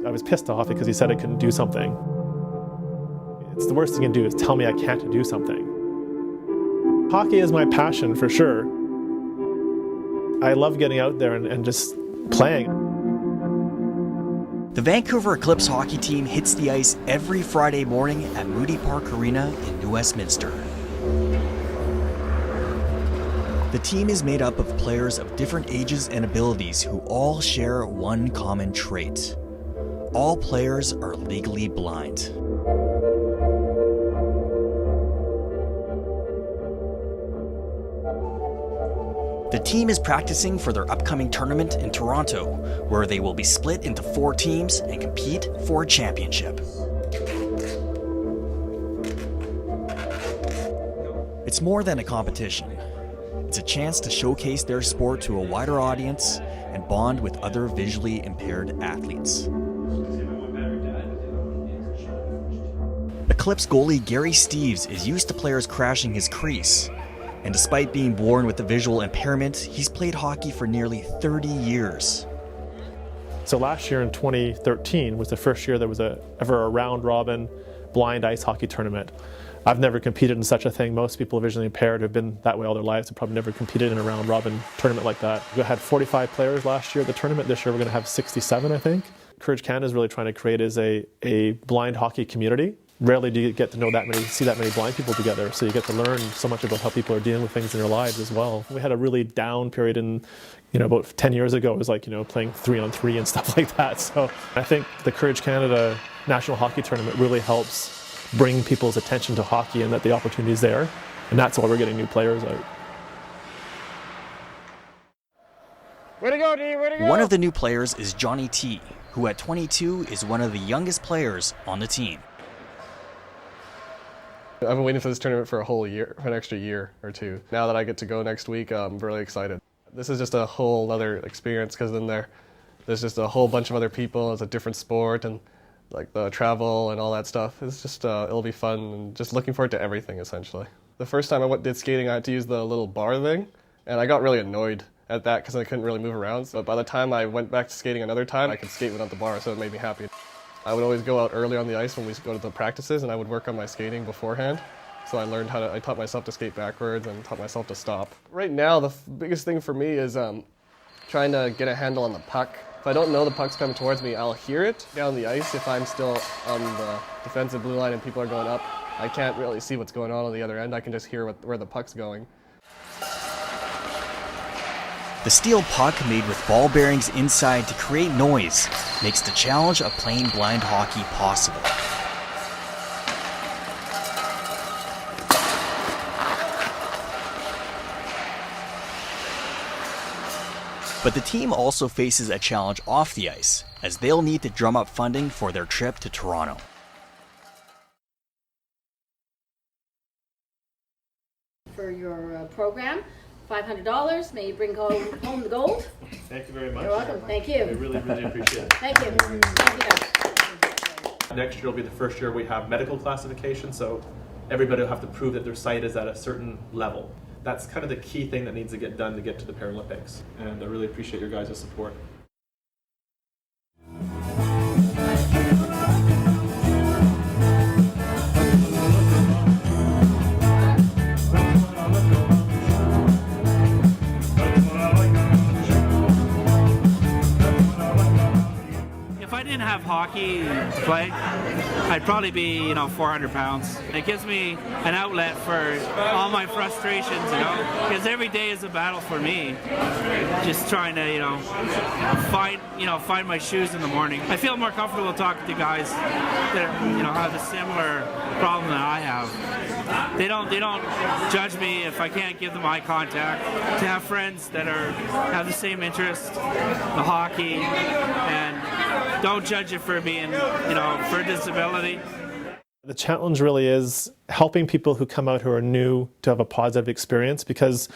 I was pissed off because he said I couldn't do something. It's the worst thing you can do is tell me I can't do something. Hockey is my passion for sure. I love getting out there and just playing. The Vancouver Eclipse hockey team hits the ice every Friday morning at Moody Park Arena in New Westminster. The team is made up of players of different ages and abilities who all share one common trait. All players are legally blind. The team is practicing for their upcoming tournament in Toronto, where they will be split into 4 teams and compete for a championship. It's more than a competition. It's a chance to showcase their sport to a wider audience and bond with other visually impaired athletes. Eclipse goalie Gary Steeves is used to players crashing his crease. And despite being born with a visual impairment, he's played hockey for nearly 30 years. So last year in 2013 was the first year there was ever a round-robin blind ice hockey tournament. I've never competed in such a thing. Most people visually impaired have been that way all their lives. Have probably never competed in a round-robin tournament like that. We had 45 players last year at the tournament. This year we're going to have 67, I think. Courage Canada is really trying to create is a blind hockey community. Rarely do you get to know see that many blind people together, so you get to learn so much about how people are dealing with things in their lives as well. We had a really down period in, about 10 years ago. It was like, playing 3-on-3 and stuff like that. So I think the Courage Canada National Hockey Tournament really helps bring people's attention to hockey and that the opportunity is there. And that's why we're getting new players out. Way to go, D, way to go! One of the new players is Johnny T, who at 22 is one of the youngest players on the team. I've been waiting for this tournament for an extra year or two. Now that I get to go next week, I'm really excited. This is just a whole other experience because then there's just a whole bunch of other people. It's a different sport and like the travel and all that stuff. It's just, it'll be fun and just looking forward to everything essentially. The first time I did skating, I had to use the little bar thing and I got really annoyed at that because I couldn't really move around. But by the time I went back to skating another time, I could skate without the bar, so it made me happy. I would always go out early on the ice when we go to the practices and I would work on my skating beforehand. So I taught myself to skate backwards and taught myself to stop. Right now, the biggest thing for me is trying to get a handle on the puck. If I don't know the puck's coming towards me, I'll hear it down the ice. If I'm still on the defensive blue line and people are going up, I can't really see what's going on the other end. I can just hear where the puck's going. The steel puck made with ball bearings inside to create noise makes the challenge of playing blind hockey possible. But the team also faces a challenge off the ice, as they'll need to drum up funding for their trip to Toronto. For your program, $500. May you bring home the gold. Thank you very much. You're welcome. Thank you. I really, really appreciate it. Thank you. Thank you. Next year will be the first year we have medical classification, so everybody will have to prove that their sight is at a certain level. That's kind of the key thing that needs to get done to get to the Paralympics, and I really appreciate your guys' support. If I didn't have hockey to play, I'd probably be, 400 pounds. It gives me an outlet for all my frustrations, because every day is a battle for me. Just trying to, find my shoes in the morning. I feel more comfortable talking to guys that, have a similar problem that I have. They don't judge me if I can't give them eye contact. To have friends that have the same interest, the hockey, and don't judge it for being, for a disability. The challenge really is helping people who come out who are new to have a positive experience, because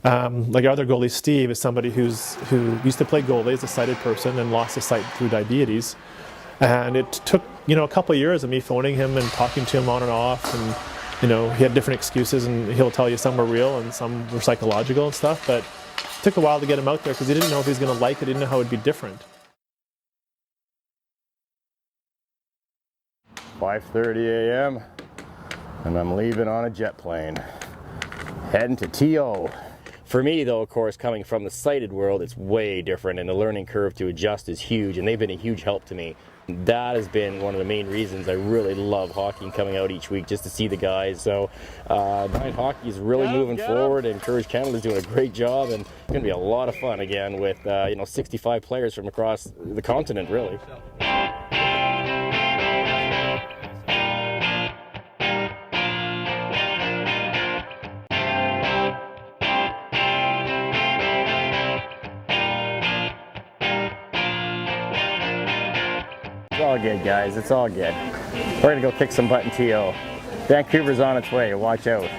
like our other goalie Steve is somebody who used to play goalie as a sighted person and lost his sight through diabetes. And it took, a couple of years of me phoning him and talking to him on and off, and he had different excuses, and he'll tell you some were real and some were psychological and stuff, but it took a while to get him out there because he didn't know if he was going to like it, he didn't know how it would be different. 5:30 a.m. and I'm leaving on a jet plane, heading to TO. For me, though, of course, coming from the sighted world, it's way different, and the learning curve to adjust is huge, and they've been a huge help to me. That has been one of the main reasons I really love hockey and coming out each week just to see the guys. So night hockey is really moving forward, and Courage Canada's doing a great job, and it's going to be a lot of fun again with 65 players from across the continent, really. It's all good, guys. It's all good. We're gonna go kick some butt in TO. Vancouver's on its way. Watch out.